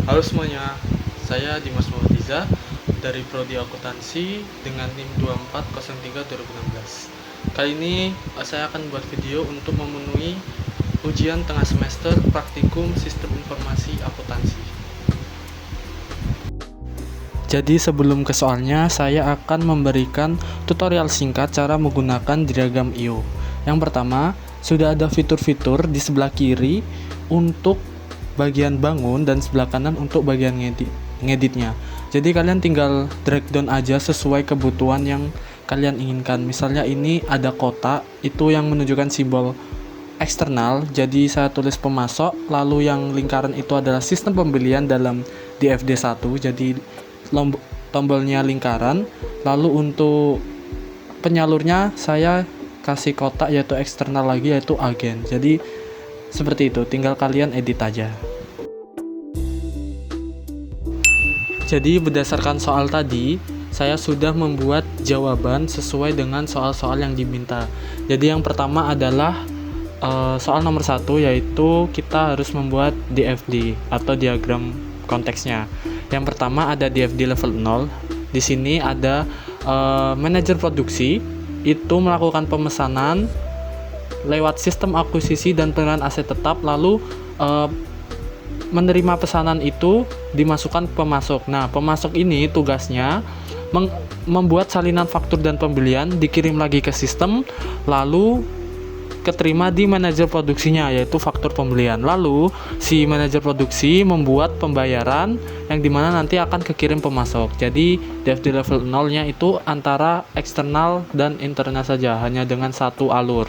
Halo semuanya, saya Dimas Muhammadizah dari Prodi Akuntansi dengan NIM 2403-2016. Kali ini saya akan buat video untuk memenuhi ujian tengah semester praktikum Sistem Informasi Akuntansi. Jadi sebelum ke soalnya, saya akan memberikan tutorial singkat cara menggunakan diagram IO. Yang pertama, sudah ada fitur-fitur di sebelah kiri untuk bagian bangun dan sebelah kanan untuk bagian ngeditnya. Jadi kalian tinggal drag down aja sesuai kebutuhan yang kalian inginkan. Misalnya ini ada kotak, itu yang menunjukkan simbol eksternal, jadi saya tulis pemasok, lalu yang lingkaran itu adalah sistem pembelian dalam DFD1, jadi tombolnya lingkaran. Lalu untuk penyalurnya saya kasih kotak yaitu eksternal lagi yaitu agen. Jadi seperti itu, tinggal kalian edit aja. Jadi berdasarkan soal tadi, saya sudah membuat jawaban sesuai dengan soal-soal yang diminta. Jadi yang pertama adalah soal nomor 1, yaitu kita harus membuat DFD atau diagram konteksnya. Yang pertama ada DFD level 0. Di sini ada manajer produksi itu melakukan pemesanan lewat sistem akuisisi dan pengelolaan aset tetap, lalu menerima pesanan itu dimasukkan ke pemasok. Nah, pemasok ini tugasnya membuat salinan faktur dan pembelian, dikirim lagi ke sistem, lalu keterima di manajer produksinya yaitu faktur pembelian. Lalu si manajer produksi membuat pembayaran yang dimana nanti akan kekirim pemasok. Jadi DFD level 0 nya itu antara eksternal dan internal saja, hanya dengan satu alur.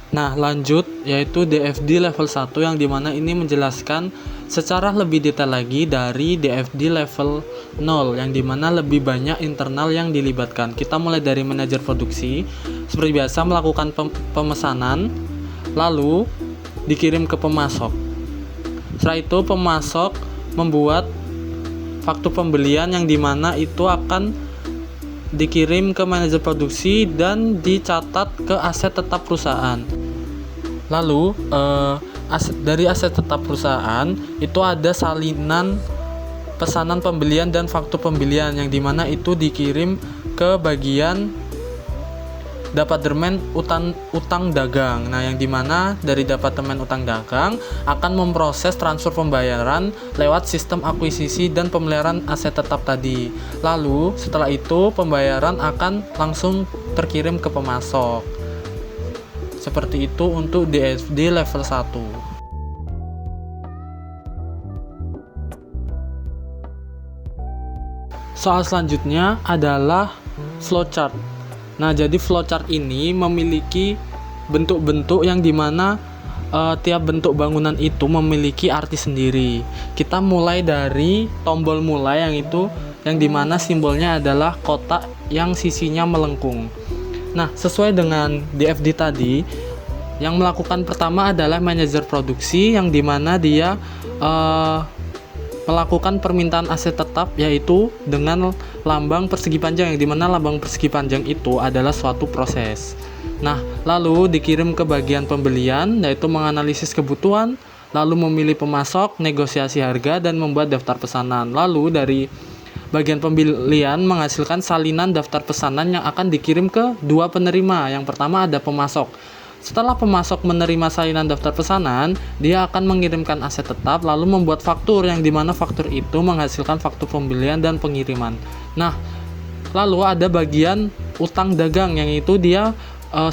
Nah, lanjut yaitu DFD level 1 yang dimana ini menjelaskan secara lebih detail lagi dari DFD level 0 yang dimana lebih banyak internal yang dilibatkan. Kita mulai dari manajer produksi, seperti biasa melakukan pemesanan, lalu dikirim ke pemasok. Setelah itu pemasok membuat faktur pembelian yang dimana itu akan dikirim ke manajer produksi dan dicatat ke aset tetap perusahaan. Lalu dari aset tetap perusahaan itu ada salinan pesanan pembelian dan faktur pembelian yang dimana itu dikirim ke bagian Departemen Utang Dagang. Nah, yang dimana dari Departemen Utang Dagang akan memproses transfer pembayaran lewat sistem akuisisi dan pemeliharaan aset tetap tadi. Lalu setelah itu pembayaran akan langsung terkirim ke pemasok. Seperti itu untuk DFD level 1. Soal selanjutnya adalah flowchart. Nah, jadi flowchart ini memiliki bentuk-bentuk yang dimana tiap bentuk bangunan itu memiliki arti sendiri. Kita mulai dari tombol mulai yang dimana simbolnya adalah kotak yang sisinya melengkung. Nah, sesuai dengan DFD tadi, yang melakukan pertama adalah manajer produksi yang dimana dia melakukan permintaan aset tetap yaitu dengan lambang persegi panjang yang dimana lambang persegi panjang itu adalah suatu proses. Nah, lalu dikirim ke bagian pembelian yaitu menganalisis kebutuhan, lalu memilih pemasok, negosiasi harga, dan membuat daftar pesanan. Lalu dari bagian pembelian menghasilkan salinan daftar pesanan yang akan dikirim ke dua penerima. Yang pertama ada pemasok. Setelah pemasok menerima salinan daftar pesanan, dia akan mengirimkan aset tetap lalu membuat faktur yang dimana faktur itu menghasilkan faktur pembelian dan pengiriman. Nah, lalu ada bagian utang dagang yang itu dia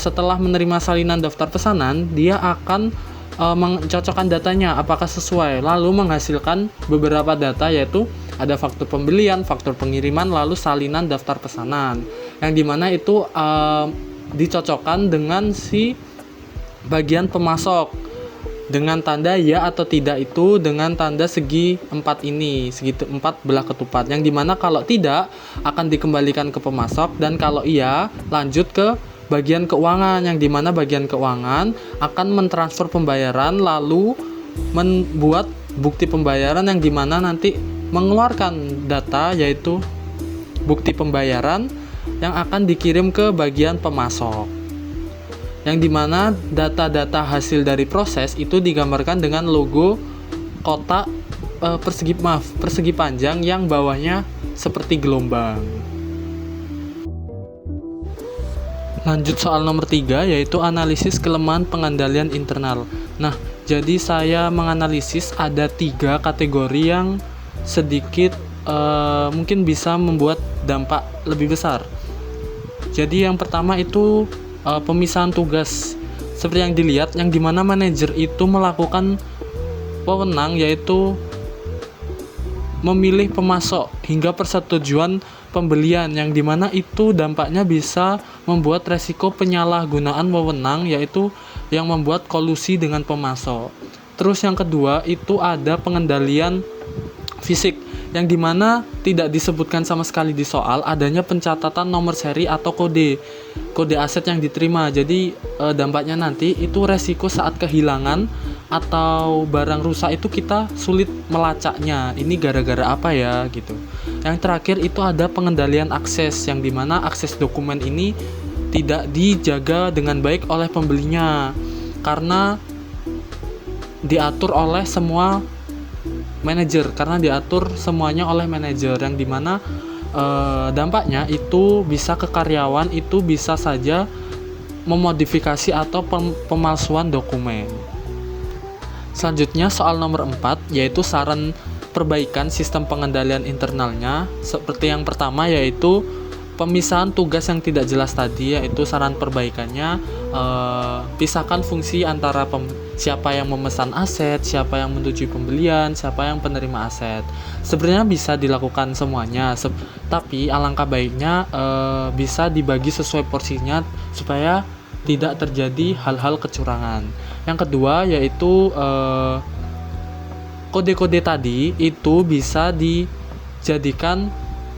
setelah menerima salinan daftar pesanan, dia akan mencocokkan datanya apakah sesuai, lalu menghasilkan beberapa data yaitu ada faktur pembelian, faktur pengiriman, lalu salinan daftar pesanan yang dimana itu dicocokkan dengan si bagian pemasok dengan tanda ya atau tidak itu dengan tanda segi 4 ini, segi 4 belah ketupat, yang dimana kalau tidak akan dikembalikan ke pemasok dan kalau iya lanjut ke bagian keuangan yang dimana bagian keuangan akan mentransfer pembayaran lalu membuat bukti pembayaran yang dimana nanti mengeluarkan data yaitu bukti pembayaran yang akan dikirim ke bagian pemasok. yang dimana data-data hasil dari proses itu digambarkan dengan logo kotak persegi panjang yang bawahnya seperti gelombang. Lanjut soal nomor 3, yaitu analisis kelemahan pengendalian internal. Nah, jadi saya menganalisis ada 3 kategori yang sedikit mungkin bisa membuat dampak lebih besar. Jadi yang pertama itu pemisahan tugas. Seperti yang dilihat, yang dimana manajer itu melakukan wewenang, yaitu memilih pemasok hingga persetujuan pembelian, yang dimana itu dampaknya bisa membuat resiko penyalahgunaan wewenang, yaitu yang membuat kolusi dengan pemasok. Terus yang kedua itu ada pengendalian fisik, yang dimana tidak disebutkan sama sekali di soal adanya pencatatan nomor seri atau kode aset yang diterima. Jadi dampaknya nanti itu resiko saat kehilangan atau barang rusak itu kita sulit melacaknya, ini gara-gara apa ya gitu. Yang terakhir itu ada pengendalian akses, yang dimana akses dokumen ini tidak dijaga dengan baik oleh pembelinya karena diatur oleh semua manajer, karena diatur semuanya oleh manajer, yang dimana dampaknya itu bisa ke karyawan, itu bisa saja memodifikasi atau pemalsuan dokumen. Selanjutnya soal nomor 4, yaitu saran perbaikan sistem pengendalian internalnya. Seperti yang pertama yaitu pemisahan tugas yang tidak jelas tadi, yaitu saran perbaikannya pisahkan fungsi antara siapa yang memesan aset, siapa yang menyetujui pembelian, siapa yang penerima aset. Sebenarnya bisa dilakukan semuanya, tapi alangkah baiknya bisa dibagi sesuai porsinya supaya tidak terjadi hal-hal kecurangan. Yang kedua yaitu kode-kode tadi itu bisa dijadikan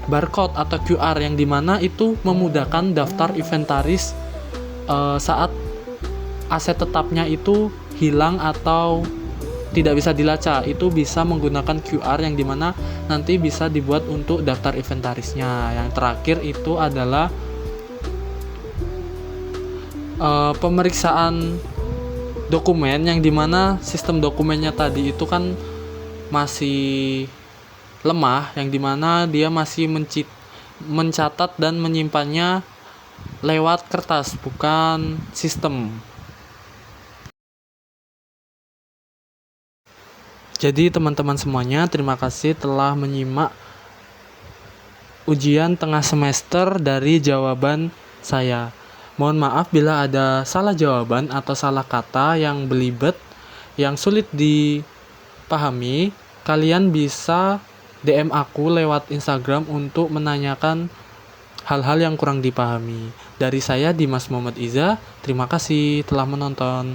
barcode atau QR, yang dimana itu memudahkan daftar inventaris saat aset tetapnya itu hilang atau tidak bisa dilacak. Itu bisa menggunakan QR, yang dimana nanti bisa dibuat untuk daftar inventarisnya. Yang terakhir itu adalah pemeriksaan dokumen, yang dimana sistem dokumennya tadi itu kan masih lemah, yang dimana dia masih mencatat dan menyimpannya lewat kertas, bukan sistem. Jadi teman-teman semuanya, terima kasih telah menyimak ujian tengah semester dari jawaban saya. Mohon maaf bila ada salah jawaban atau salah kata yang belibet, yang sulit dipahami. Kalian bisa DM aku lewat Instagram untuk menanyakan hal-hal yang kurang dipahami. Dari saya, Dimas Muhammad Iza, terima kasih telah menonton.